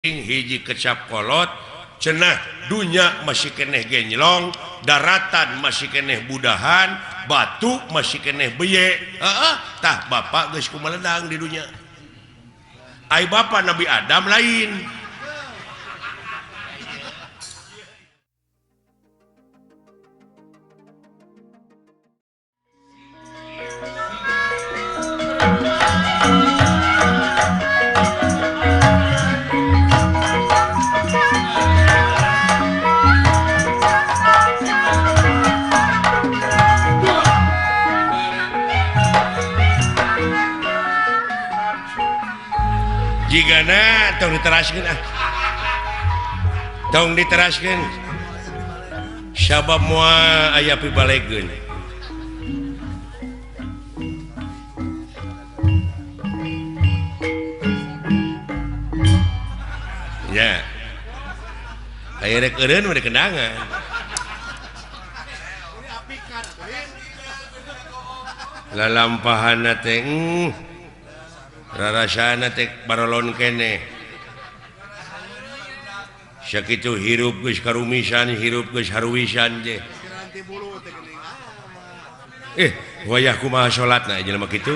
hiji kecapkolot cenah dunya masih keneh genylong daratan masih keneh budahan batu masih keneh beye tah bapak geus kumaledang di dunya ai bapak Nabi Adam lain. Jigana tong diteraskeun tong diteraskeun sabab moal aya pibalegeun nya aya rek eureun mah kendangan lalampahanna teh rarasana teh barolon kene sakitu hirup geus karumisan hirup geus haruwisan je wayah kumaha salatna jelema kitu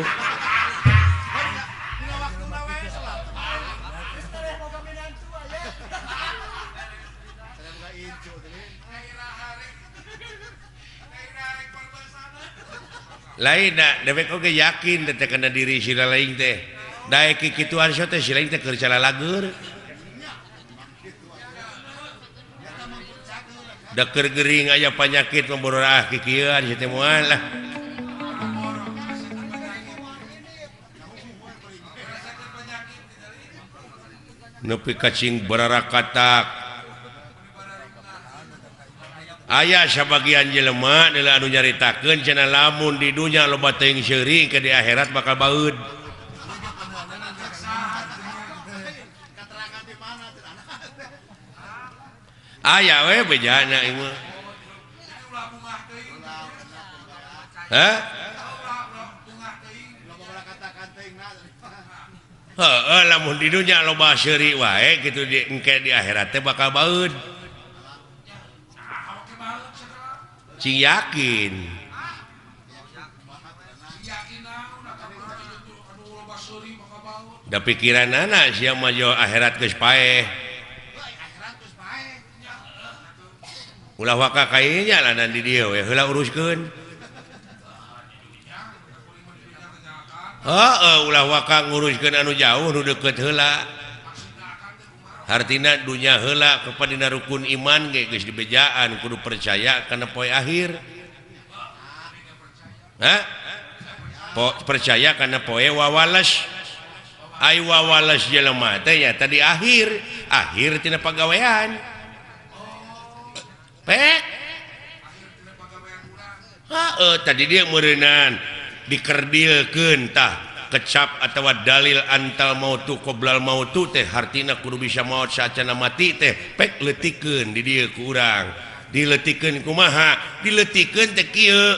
lain dewek oge yakin teh kana diri sira lain teh daek kikituan so teh silain teh keur cala lagur da keur gering aya panyakit memborah kikieuan si teh moal lah nepi kacing bararakatak aya sabagian jelema anu nyaritakeun cenah lamun di dunya loba teuing seuring ke di akhirat bakal baeud. Aya we bejana ieu mah. Hah? Heeh, lamun di dunya loba seuri wae kitu di engke di akhirat teh bakal baeud. Cing yakin. Da pikiranana sia mah jo akhirat geus paeh. Ulah waka kayaknya lah di dia we heula uruskeun ulah waka nguruskeun anu jauh nu deukeut heula hartina dunya heula kepadina rukun iman ge geus dibejaan kudu percaya kana poe akhir percaya kana poe wawalas ai wawalas jelema teh nya tadi akhir tina pagawean pek tadi dia meureunan dikerdilkeun tah kecap atawa dalil antal mautu qoblal mautu teh hartina kudu bisa maot saacana mati teh pek leutikeun di dieu ku urang dileutikeun kumaha dileutikeun teh kieu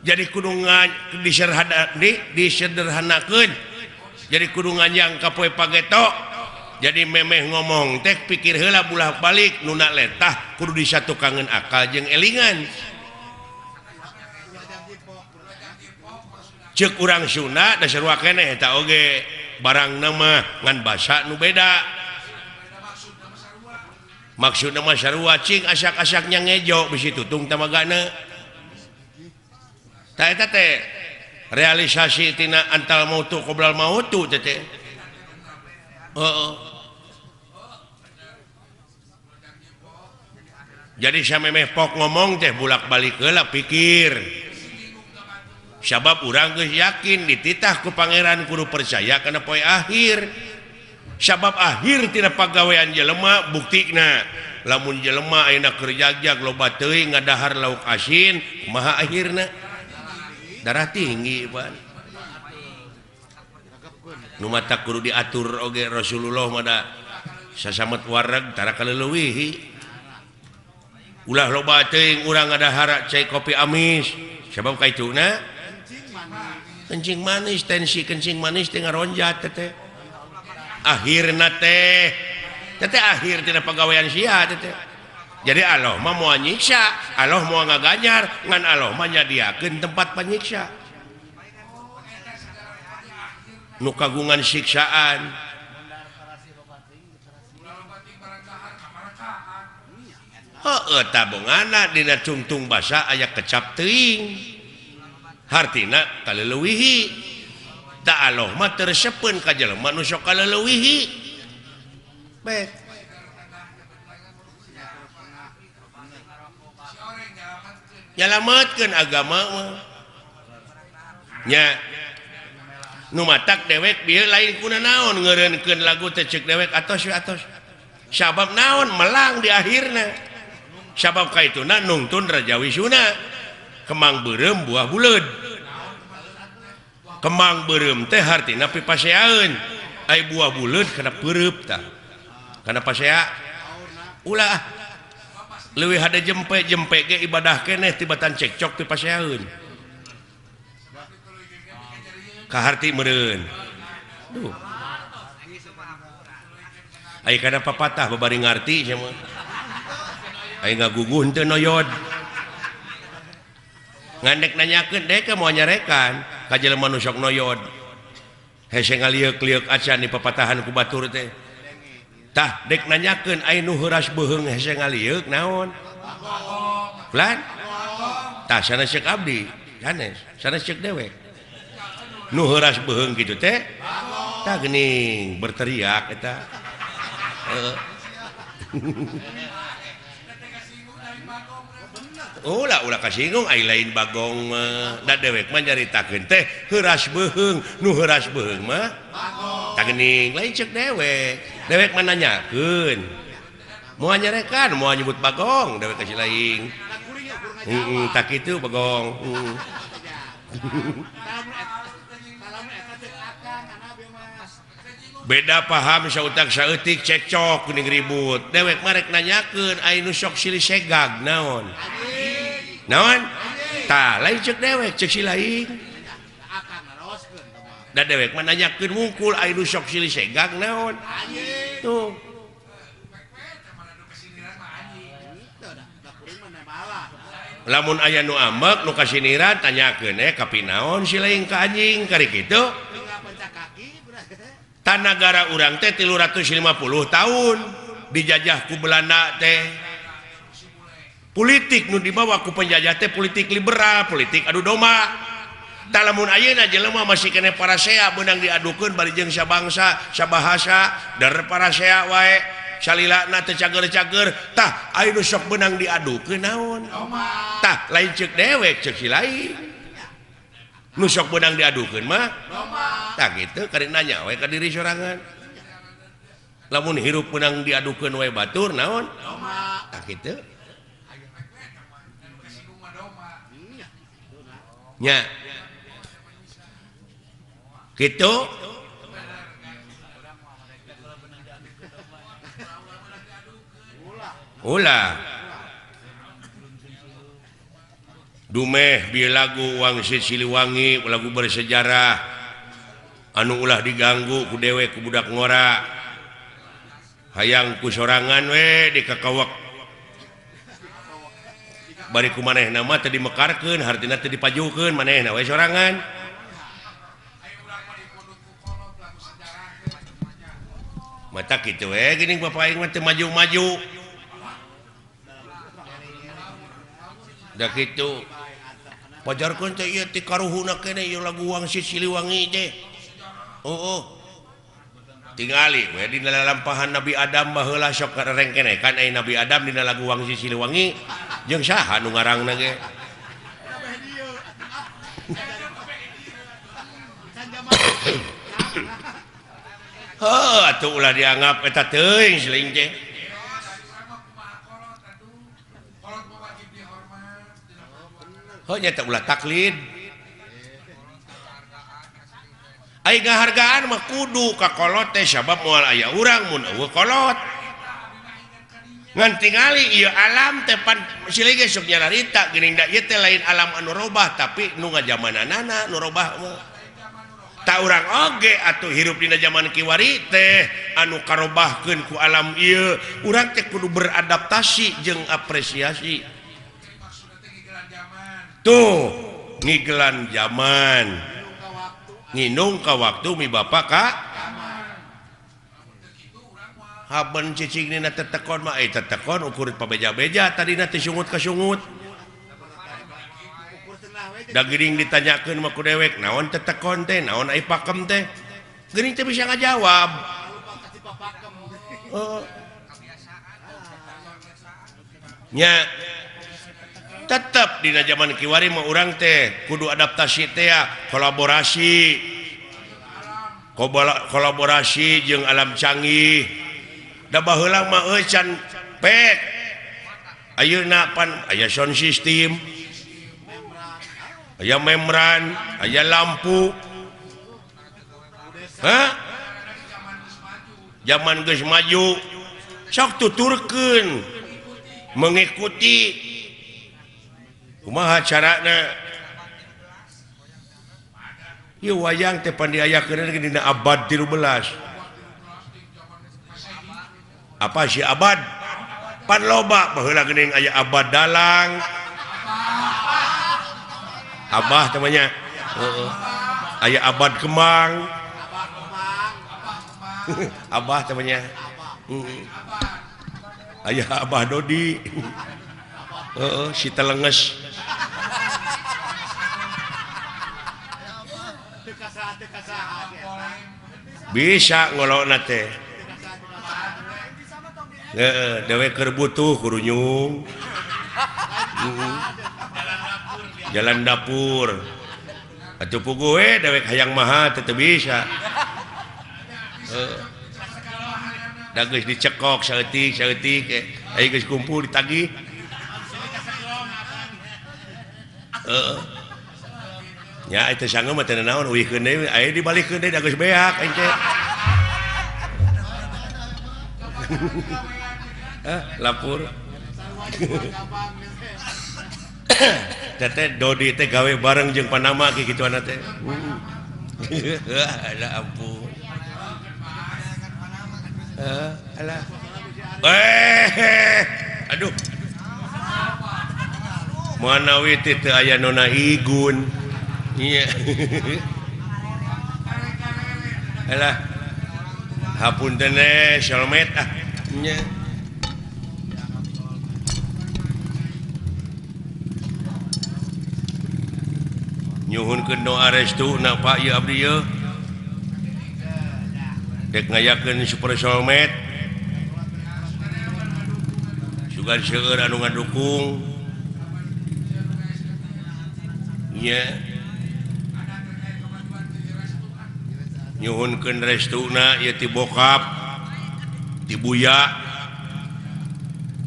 jadi kudu disederhanakeun jadi kudu nganyang ka poe pageto jadi memeh ngomong teh pikir heula bulah balik nuna letah kudu disatukangeun akal jeung elingan ceuk urang Sunda da sarua keneh eta oge barang nama ngan basa nu beda maksudna mah sarua cing asak-asaknya ngejo bisi tutung tamagana tah eta teh realisasi tina antal mautu qoblal mautu teh jadi samemeh pok ngomong teh bulak-balik heula pikir sabab urang geus yakin dititah ku pangeran kudu percaya kana poe akhir sabab akhir tina pagawean jelema buktina lamun jelema ayeuna keur jagjag loba teuing ngadahar lauk asin kumaha akhirna darah tinggi ban nu mata kudu diatur oge Rasulullah mada sasamet wareg tara kaleuwih ulah loba teuing urang ngadahar cai kopi amis sabab kaituna kencing manis tensi kencing manis teh ngaronjat teh akhirna teh akhir tina pegawaian sia teh. Jadi Allah mah mau nyiksa, Allah mau ngaganyar, ngan Allah mah nyadiakeun tempat panyiksa. Nu kagungan siksaan. Heueuh tabungana dina cungtung basa aya kecap teuing. Hartina kaleuweuhi. Da Allah mah teu resepeun ka jelema nu sok kaleuweuhi. Baik. Nyalametkeun agama mah. Nya nu matak dewek bieu lain kuna naon ngeureunkeun lagu teh ceuk dewek atos. Sabab naon melang di akhirna. Sabab kaituna nungtun Raja Wisuna. Kemang beureum buah buleud. Kemang beureum teh hartina pipaseaeun. Ai buah buleud kana peureup tah. Kana pasea ulah leuwih hade jempe ge ibadah keneh tibatan cekcok pipaseaeun. Ka harti meureun. Duh. Ai kana papatah babari ngarti sia mah. Ai ngaguguh teu noyod. Ngandek nanyakeun dek moal nyarekan ka jelema nu sok noyod. Hese ngalieuк-lieuк acan di papatahan ku batur teh. Tah dek nanyakeun ai nu heuras beuheung hese ngalieuк naon? Plan? Tah sanes ceuk abdi, sanes ceuk dewek. Nu heuras beuheung kitu teh? Tah geuning berteriak eta. Ulah kasinggung ai lain bagong da dewek mah nyaritakeun teh heuras beuheung nu heuras beuheung mah tah geuning lain ceuk dewek mah nanyakeun moal nyarekan moal nyebut bagong dewek kasih lain tah kitu bagong beda paham sautak saeutik cekcok geuning ribut dewek mah rek nanyakeun ai nu sok silih segag naon tah lain cek dewek cek si lain da dewek mah nanyakeun wungkul ai nu sok silih segag naon tuh lamun aya nu ambek nu kasiniran tanyakeun ka pinaon si lain ka anjing kari kitu tan nagara urang teh 350 tahun dijajah ku Belanda teh politik nu dibawa ku penjajah teh politik liberal politik adu domba tah lamun ayeuna jelema masih kene parasea beunang diadukeun bari jeung sabangsa sabahasa dar parasea wae salilana teh cager-cager tah aya nu sok beunang diadukeun naon tah lain ceuk dewek ceuk si lain nu sok beunang diadukeun mah tah kitu kari nanya we ka diri sorangan lamun hirup beunang diadukeun we batur naon tah kitu nya kitu ulah dumeh bieu lagu Wangsit Siliwangi lagu bersejarah anu ulah diganggu ku dewek ku budak ngora hayang ku sorangan we dikakawak bari ku manehna mah teu dimekarkeun hartina teu dipajukeun manehna we sorangan mata kitu we geuning bapak aing mah teu maju-maju da kitu pajarkeun teh ieu ti karuhuna keneh ieu lagu Wangsit Siliwangi teh tingali we dina lalampahan Nabi Adam baheula sok kareng keneh kan aya Nabi Adam dina lagu Wangsit Siliwangi jeung saha nu ngarangna ge atuh ulah dianggap eta teuing seuing teh nya teh ulah taklid ai ngahargaan mah kudu ka kolot teh sabab moal aya urang mun eueuh kolot ngan tingali ieu alam teh pan silih ge sok nyararita geuning da ieu teh lain alam anu robah tapi nu ngajamananana nu robah mah tak orang oge atau hirup dina zaman kiwari teh anu karobahkeun ku alam ieu urang teh kudu beradaptasi jeung apresiasi tuh ngigelan zaman nginung ka waktu mi bapak ka haben cicing nina tetekon mah tetekon ukur pabeja-beja tadina teh sungut ka sungut da geuning ditanyakeun mah ku dewek naon tetekon teh naon ai pakem teh geuning teh bisa ngajawab nya tetep dina zaman kiwari mah urang teh kudu adaptasi teh kolaborasi jeung alam canggih da baheula mah can pek ayeuna pan aya sound system aya membran aya lampu zaman geus maju sok tuturkeun mengikuti kumaha carana ieu wayang teh pandiayakeun dina abad 13 apa sih abad pan loba baheula geuning aya abad dalang abah namanya aya abad kemang abah namanya aya abah dodi si telenges bisa ngolokna teh dewe keur butuh kurunyung jalan dapur atuh puguh we dewek hayang maha teu bisa da geus dicekok saeutik aya geus kumpul ditagih nya eta sanggeum mah teu naon uihkeun deui aya dibalikeun deui da geus beak aing teh lapur teteh Dodi teh gawe bareng jeung Panama kitu gituana teh ada ampun alah aduh manawi teh aya nona igun iya alah hapunten shalmet nya nyuhunkeun doa restu na Pak ieu abdi ieu dek ngayakeun super shalmet sugan seueur anu ngadukung nya nyuhunkeun restuna ieu ti bokap ti buya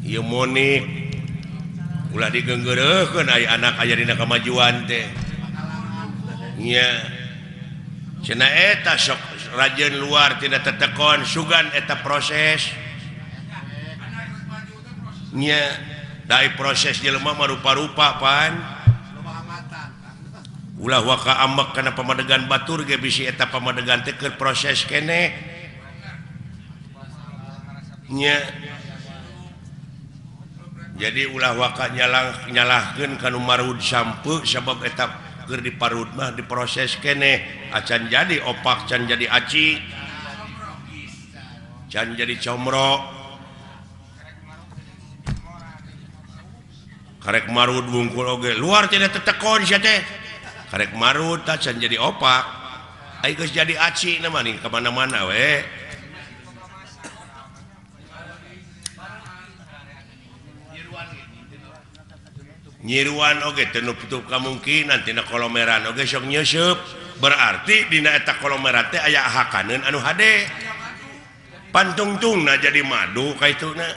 ieu monik ulah digeunggeureukkeun aya anak aya dina kamajuan teh nya cenah eta sok rajeun luar tidak tetekon sugan eta proses nya dai proses jelema mah rupa-rupa pan ulah waka ambek kana pamadegan batur ge bisi eta pamadegan teh keur proses keneh nya jadi ulah waka nyalahkeun kanu marud sampeu sabab eta keur diparut mah diproses keneh acan jadi opak can jadi aci can jadi comro karek marut wungkul oge luar tidak tetekon sia teh karek marut tah can jadi opak ai geus jadi aci na mani ka mana-mana we nyiruan oge teu nutup kamungkinan tina kolomeran oge sok nyeusup berarti dina eta kolomeran teh aya ahakaneun anu hade pantungtungna jadi madu kaituna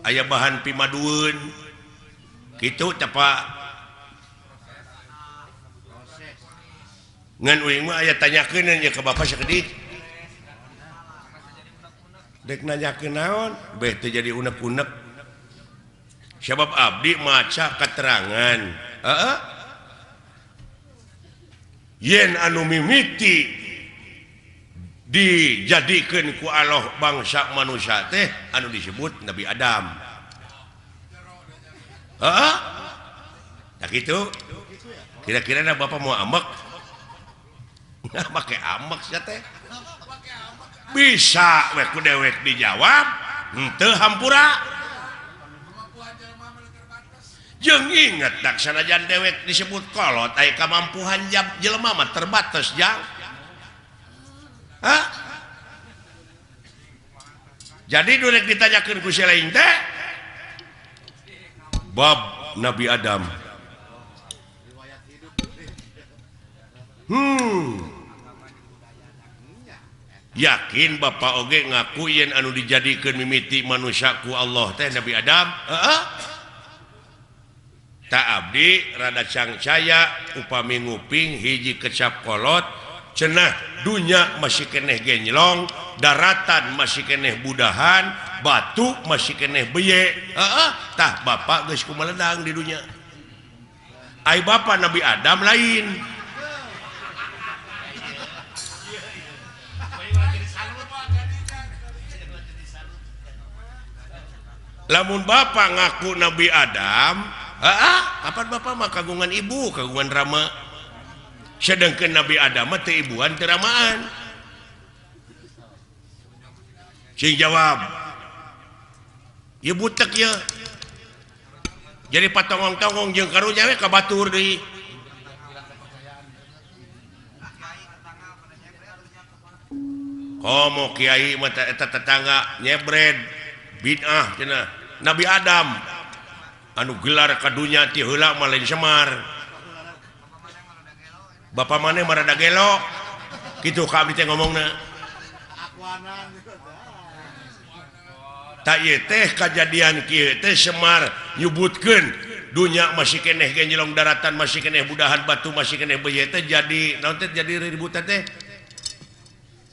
aya bahan pimadueun kitu teh Pak ngan uing mah aya tanyakeun nya ka Bapak sakedik dek nanyakeun naon beh teu jadi unek-unek sebab abdi maca keterangan yen anu mimiti dijadikan ku Allah bangsa manusia teh anu disebut Nabi Adam. Tak gitu. Kira-kira Bapak mau ambek? Nggak pakai ambek sih teh. Bisa we ku dewek dijawab, henteu hampura. Jeung inget dak sanajan dewek disebut kolot aya kamampuan jelema mah terbatas jang. Jadi durek ditanyakeun ku si lain teh bab Nabi Adam. Yakin Bapak oge ngaku yen anu dijadikeun mimiti manusia ku Allah teh Nabi Adam? Tak abdi rada cangcaya upami nguping hiji kecap kolot cenah dunya masih keneh genjlong, daratan masih keneh budahan, batu masih keneh beye. Tah Bapak geus kumeledang di dunya. Ai Bapak Nabi Adam lain. Lamun Bapak ngaku Nabi Adam, kapan Bapak mah kagungan ibu, kagungan rama. Sedangkan Nabi Adam mah teu ibuan teu ramaan. Sing jawab, ieu butek ya. Jadi patongong-tongong jeung karunya we kabatur deui. Komo kiai mah eta tetangga nyebred bid'ah cenah. Nabi Adam anu gelar kadunya ti heula mah lain Semar. Bapak maneh marada gelo. Kitu ka abdi teh ngomongna. Ta ieu teh kajadian kieu teh Semar nyebutkeun dunya masih keneh genjlong, daratan masih keneh budahan, batu masih keneh beye teh jadi naon teh jadi ribut teh.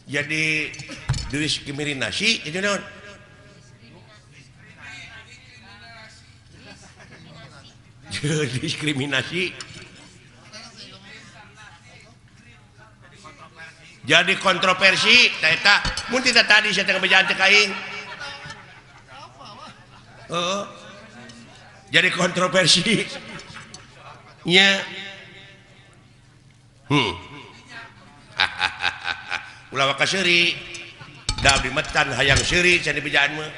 Jadi diskriminasi jadi naon? Diskriminasi jadi kontroversi eta mun tidak tadi saya tengah bejaan teh kaing jadi kontroversi nya ulah waka seuri da abdi metan hayang seuri can dibejaan mah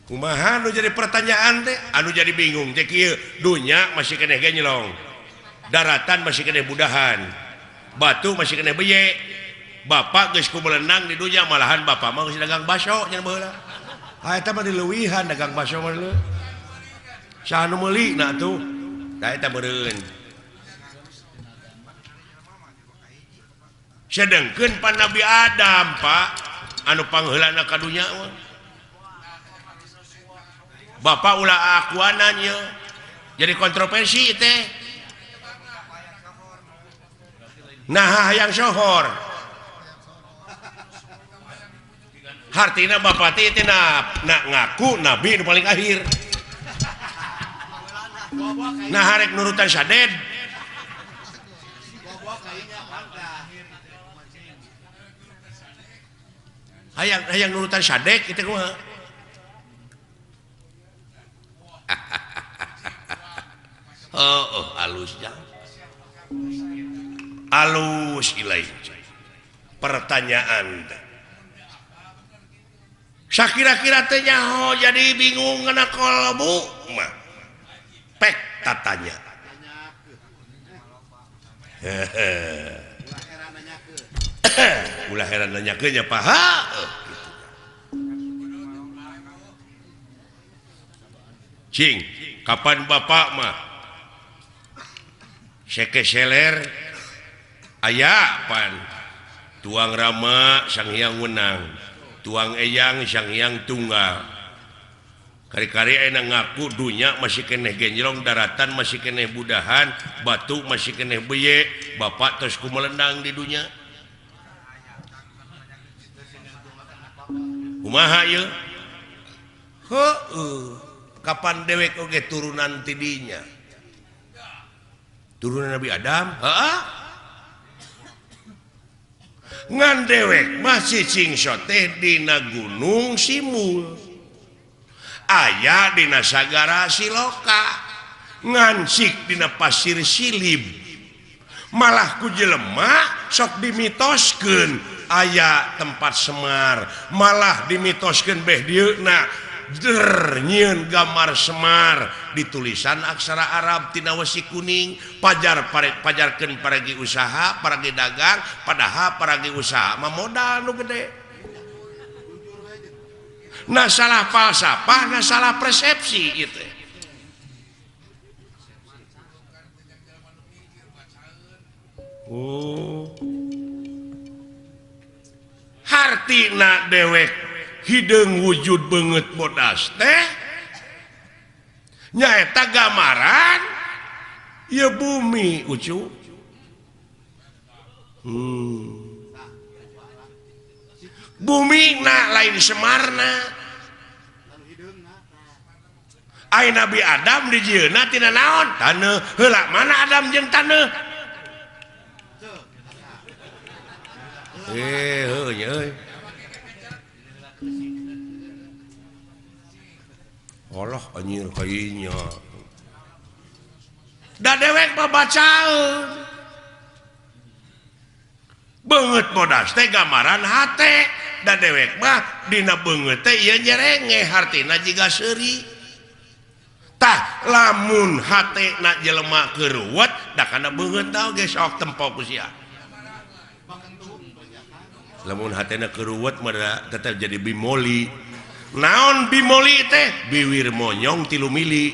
kumaha anu jadi pertanyaan teh anu jadi bingung teh kieu dunya masih keneh genjlong, daratan masih keneh budahan, batu masih keneh beye. Bapak geus kumelenang di dunya malahan Bapak mah geus dagang baso nya baheula. Eta mah dileuwihan dagang baso mah leuh. Saha nu meulina atuh? Da eta meureun. Sedengkeun pan Nabi Adam Pak anu pangheulana ka dunya mah Bapak ulah akuananya jadi kontroversi teh. Nah hayang sohor hartina Bapak teh nak ngaku nabi nu paling akhir. Nah harek nurutan saded hayang nurutan sadek itu kumaha. Alusnya alus ilai pertanyaan sakira-kira teh nyaho jadi bingung ngana kolbu mah pek tatanya ulah heran nanyakeun nya paha cing kapan Bapak mah seke seler aya pan tuang rama Sang Hyang Wenang, tuang eyang Sang Hyang Tunggal. Kari-kari aya ngaku dunya masih keneh genjlong, daratan masih keneh budahan, batu masih keneh beye. Bapak terus kumelendang di dunya. Kumaha ieu? Kapan dewek oge turunan ti dinya? turunan Nabi Adam ngan dewek masih cingso teh dina gunung Simul aya dina sagara Siloka ngansik dina pasir Silib malah ku jelema sok dimitoskeun aya tempat Semar malah dimitoskeun beh dieuna nyieun gambar Semar ditulisan aksara Arab tina wesi kuning pajarkeun paragi usaha paragi dagang padahal paragi usaha mah modal nu gede nah salah falsafah nah salah persepsi itu hartina dewek hideung wujud banget bodas teh nyaeta gambaran ya bumi ucu bumi na lain Semarna ai Nabi Adam dijieuna tina naon taneuh heula mana Adam jeung taneuh heuh euy Allah anjir kayaknya da dewek babacaeun beungeut bodas teh gambaran hate da dewek mah dina beungeut teh ieu nyerenge hartina jiga seuri tah lamun hatena jelema keuruwet da kana beungeut tah ge sok tempo ku sia lamun hatena keuruwet mah tetep jadi bimoli naon bimoli teh biwir monyong 3 mili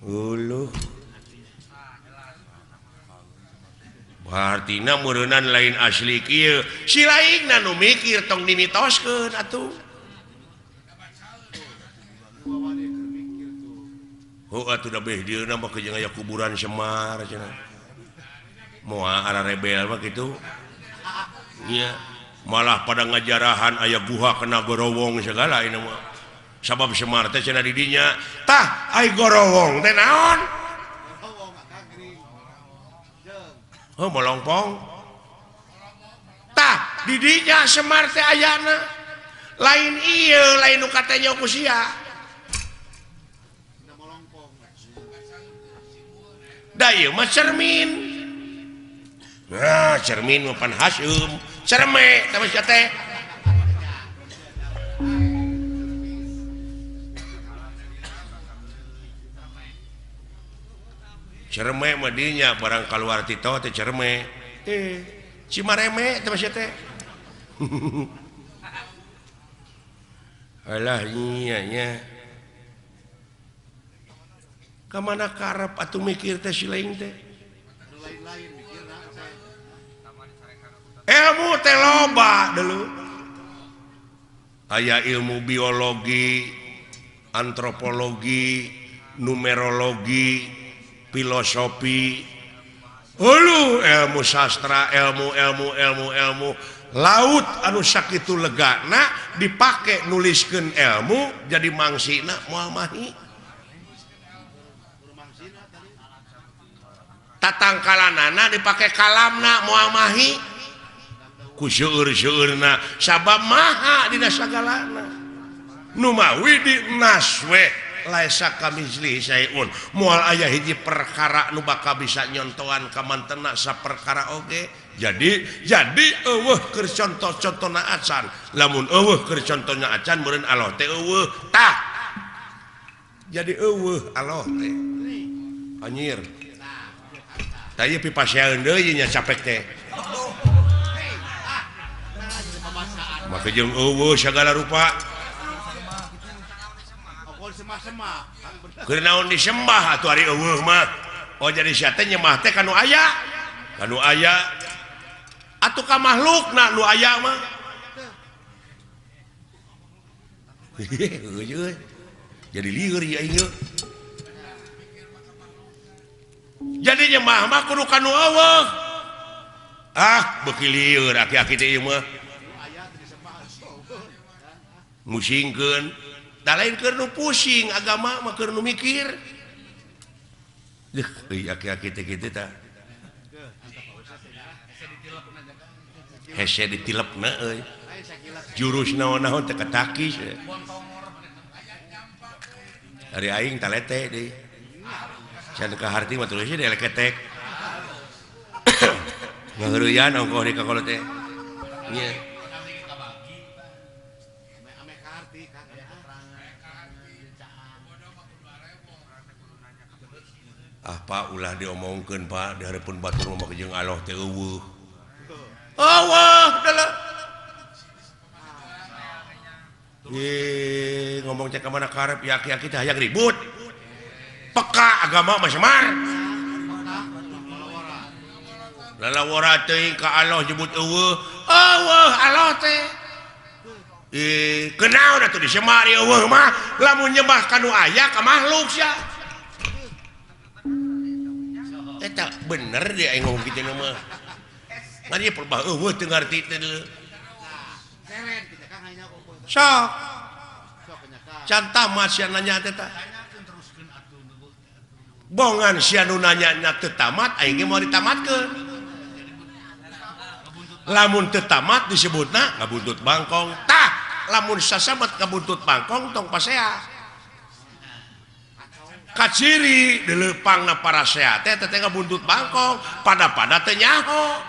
uluh artina meureunnan lain asli kieu si laingna nu mikir tong dimitoskeun atuh atuh da beh dieuna mah jeung aya kuburan Semar cenah. Moal ara rebel mah kitu. Iya, malah pada ngajarahan aya guha kena gorowong segala ini mah. Sabab Semar teh cenah di dinya, tah ai gorowong teh naon? Oh, molongpong. Tah di dinya Semar teh ayana. Lain ieu, lain nu katanya ku sia. Daya mah cermin nah cermin mah pan Hasyum cerme tapi sia teh cerme mah dinya barang kaluar Tito teh cerme Cimareme tapi sia teh alah iya nya kamana karep atuh mikir teh si lain teh ilmu teh loba dulu aya ilmu biologi antropologi numerologi filosofi ilmu sastra ilmu laut anu sakitu legana dipake nuliskeun ilmu jadi mangsina moal mahi tatangkalanana dipakai kalamna moal mahi ku seueur-seueurna sabab maha dina sagalana nu mawi di naswe laisa kamizli sayun moal aya hiji perkara nu bakal bisa nyontoan ka mantena saperkara oge jadi eueuh keur contoh-contohna acan lamun eueuh keur contohna acan meureun Allah teh eueuh tah jadi eueuh Allah teh anjir tadi pipasyaeun deui nya capek teh. Maka jeung eueuh sagala rupa. Keur naon disembah atuh ari eueuh mah. Oh jadi sia teh nyembah teh kanu aya. Kanu aya. Atuh ka makhlukna nu aya mah. Jadi lieur ya ieu. Jadi nyembah mah kudu kanu eueuh beuki lieur aki-aki teh ieu mah musingkeun da lain keur nu pusing agama mah keur nu mikir aki-aki teh kitu tah hese ditilepna euy jurus naon-naon teh katakis ari aing talete deui can ka harti mah tulisnya di leketek ngaheureyan ongkoh di kakolo teh nya Pak ulah diomongkeun Pak di hareupeun batur mah jeung Allah teh eueuh Allah dalah ngomong cek ka mana karep yaki-yaki teh hayang ribut peka agama mah semar lalawara teuing ka Allah nyebut eueuh Allah teh kenaon atuh disemari eueuh mah lamun nyembah kanu aya ka makhluk sia eta bener dia aing ngomong kitu mah ngari perbah eueuh teu ngarti teh deuleu sok can tamat sia nanya teh tah bongan sia nu nanya teu tamat aing ge moal ditamatkeun lamun teu tamat disebutna ngabuntut bangkong tah lamun sasabat ngabuntut bangkong tong pasea kaciri dilepangna para sehat teh ngabuntut bangkong pada teh nyaho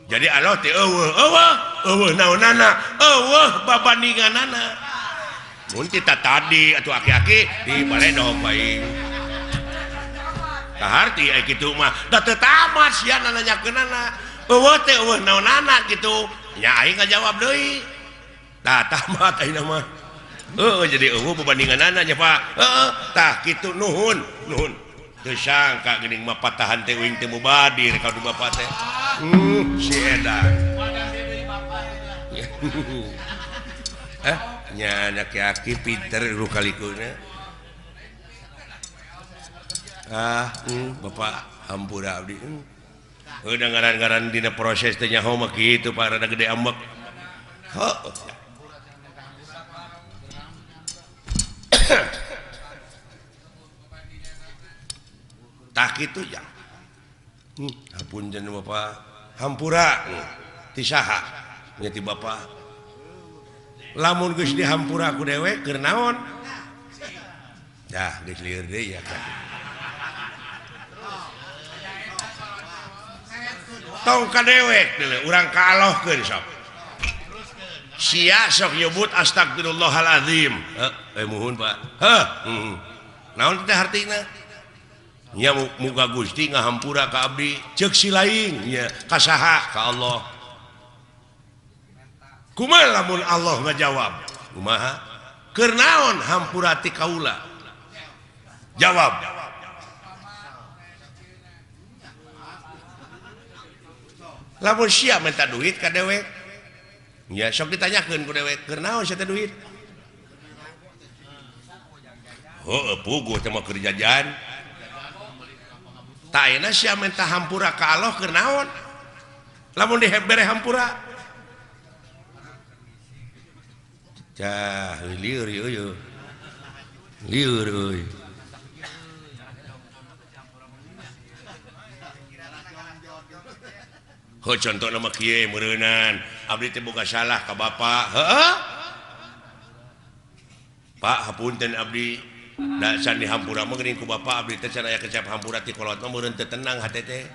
jadi Allah teh eueuh naonana eueuh babandinganana mun kita tadi atuh aki-aki di baledog bae kaharti aya kitu mah da teu tamat sia nanyakeunana eueuh teh eueuh naonana kitu nya aing ngajawab deui tah tamat ayeuna mah jadi eueuh babandinganana nya Pak tah kitu nuhun teu sangka geuning mah patahan teh uing teh mubadir ka di Bapak teh si edan nya aki-aki pinter lu kalikuna Bapak hampura abdi udah ngaran-ngaran dina proses teh nyaho mah kitu Pak rada gede ambek tak kitu ya hapunten Bapak hampura ti saha nya ti Bapak lamun geus dihampura ku dewek keur naon dah geus lieur deui ya kan tong ka dewek deuleu urang kaallohkeun sok sia sok nyebut astagfirullahalazim muhun Pak naon teh artina nya muga Gusti ngahampura ka abdi ceuk si laing nya ka saha ka Allah kumaha lamun Allah ngajawab kumaha keur naon hampura ti kaula jawab lamun sia minta duit ka dewek nya sok ditanyakeun ku dewek keur naon sia teh duit puguh teh mah keur jajan tah ayeuna sia minta hampura ka Allah keur naon lamun dibere hampura cah lieur ieu lieur euy contoh nama kieu meureunnan abdi teh boga salah ka Bapak Pak hapunten abdi da can dihampura mah geuning ku Bapak abdi teh can aya kecap hampura ti kolot mah meureun teu tenang hate teh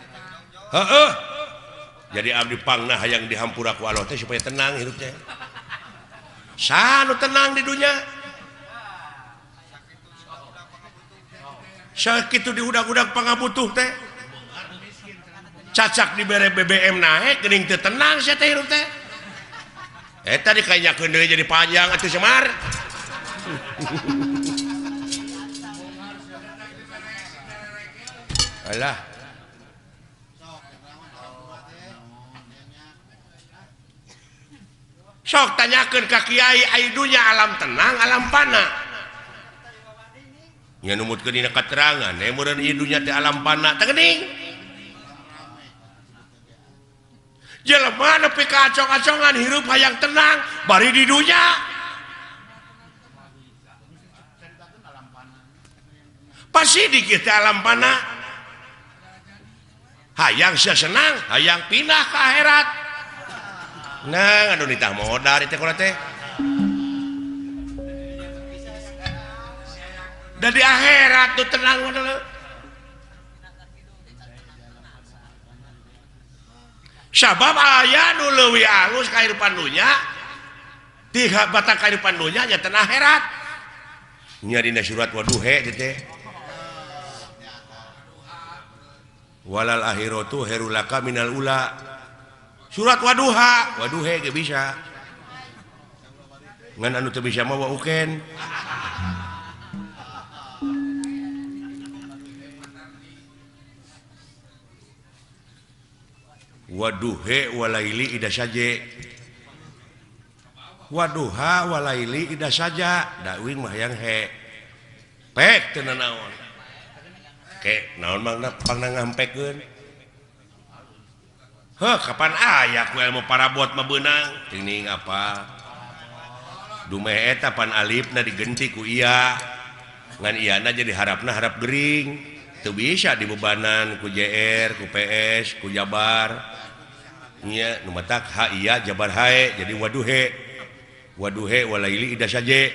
jadi abdi pangna hayang dihampura ku Allah teh supaya tenang hirup teh sanu tenang di dunya sakitu diudag-udag pangabutuh teh cacak dibere BBM naik geuning teu tenang sia teh hirup teh eta dikanyakeun deui jadi panjang atuh Semar alah sok tanyakeun ka kiai ai dunya alam tenang alam pana nya numutkeun dina katerangan meureun ieu dunya teh alam pana teh geuning jelema nepi ka acong-acongan hirup hayang tenang bari di dunya pasti di kita alam panah hayang sia senang hayang pindah ke akhirat nah anu ditah modal teh kumaha teh da di akhirat tuh tenang modal sabab aya nu leuwih alus kehidupan dunya di batak kehidupan dunya nya teh akhirat nya dina surat Waduha teh walal akhiratu herulaka minal ula surat Waduha ge bisa ngan anu teu bisa mah wauken Waduhe walaili ida saja Waduha walaili ida saja dawing mah yang he pek teu naon ke naon mangna pangna ngampekkeun heuh kapan aya ku ilmu parabot mah beunang tingning apa dumeh eta pan alifna digenti ku iya ngan iyana jadi harapna harap gering teu bisa dibebanan ku JR ku PS ku Jabar nya nu matak ha iya Jabar hae jadi waduhe walaili ida saje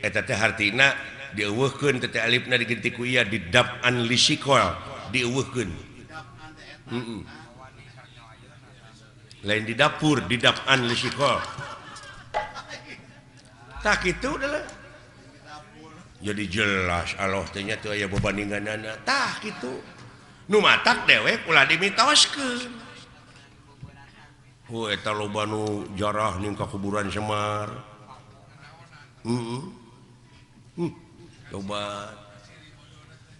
eta teh hartina dieuweuhkeun teh alifna digenti ku iya didab'an lisikol dieuweuhkeun lain di dapur didab'an lisikol tak kitu adalah jadi jelas Allah teh nya teu aya babandinganana tah kitu nu matak dewek ulah dimitoskeun eta loba nu jarah ning ka kuburan Semar coba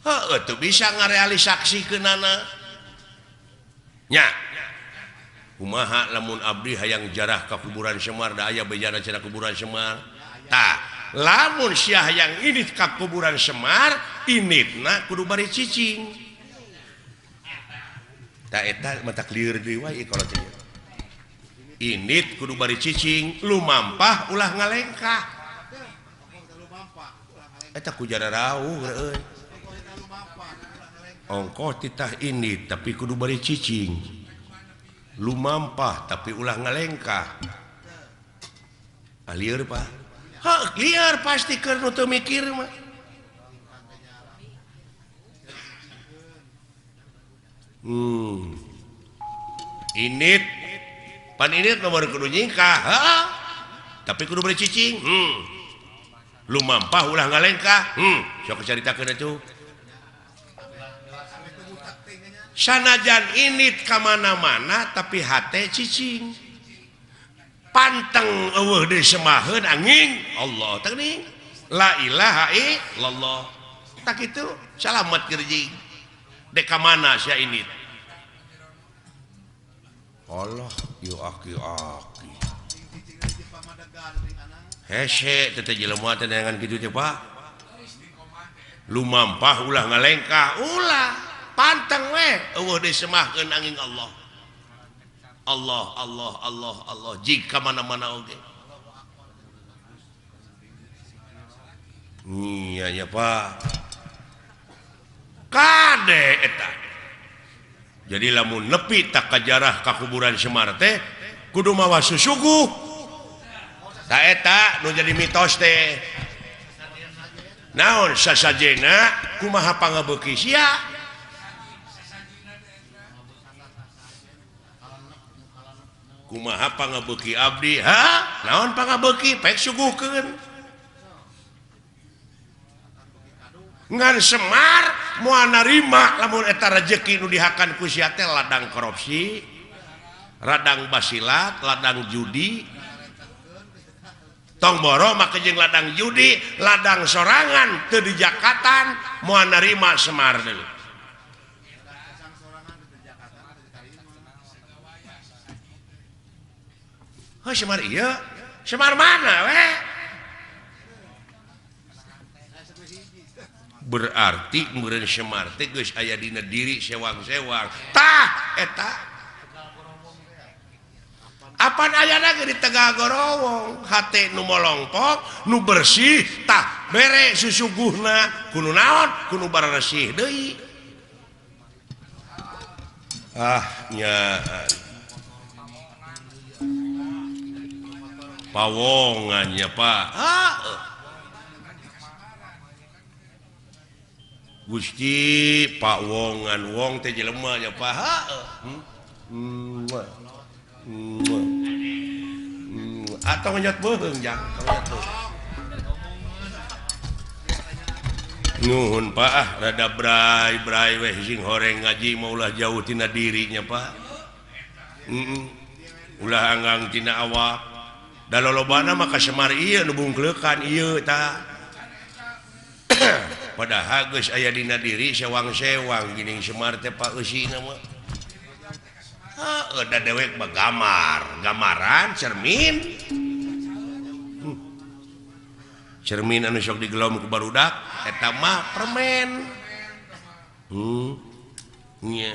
heuh teu bisa ngarealisasikeunana nya kumaha lamun abdi hayang jarah ka kuburan Semar da aya bejana cenah kuburan Semar tah lamun sia hayang init ka kuburan Semar initna kudu bari cicing tah eta mata clear deui wae kalau teh init kudu bari cicing lumampah ulah ngalengkah eta ku jara rauh euy ongkoh titah init tapi kudu bari cicing lumampah tapi ulah ngalengkah lieur Pak heuh lieur pasti keur nu teu mikir mah init pan init nomor kudu nyingkah tapi kudu beri cicing lumampah ulah ngalengkah sok caritakeun atuh sanajan init ka mana-mana tapi hate cicing panteng eueuh deui semaheun angin Allah teuing la ilaha illallah tak kitu salamet gerjing dek ka mana sia init Allah yo aki-aki hese teh jelema teh dengan kitu teh Pak lumampah ulah ngalengkah ulah panteng we eueuh deui semahkeun angin Allah Allah Allah Allah Allah jika mana-mana oge iya nya Pak kade eta jadi lamun nepi tak kajarah ka kuburan Semar teh kudu mawa susuguh ta eta nu jadi mitos teh naon sasajena kumaha pangabeuki sia kumaha pangabeuki abdi naon pangabeuki pek suguhkeun ngan Semar moal narima lamun eta rezeki nu dihakan ku sia teh ladang korupsi, ladang basilat, ladang judi. Tong boro make jeung ladang judi, ladang sorangan teu dijakatan moal narima Semar deui. Oh Semar ieu, Semar mana we? Berarti meureun Semar teh geus aya dina diri sewang-sewang tah eta apa aya lagi di Tegah Gorowong hati nu molongpok nu bersih tak bere susuguhna kudu naon kudu bersih deui nya pawongannya Pak Gusti Pak Wongan wong teh jelema ya Pak atau ngejot beung jang nuhun Pak rada brai weh sing horeng ngaji maulah jauh tina dirinya Pak ulah anggang tina awak da lolobana mah kasemar ieu nu bungkeulekan ieu tah padahal geus aya dina diri sewang-sewang gini semar teh Pak eusina mah da dewek mah gamaran cermin anu sok digelom ku barudak eta mah permen nya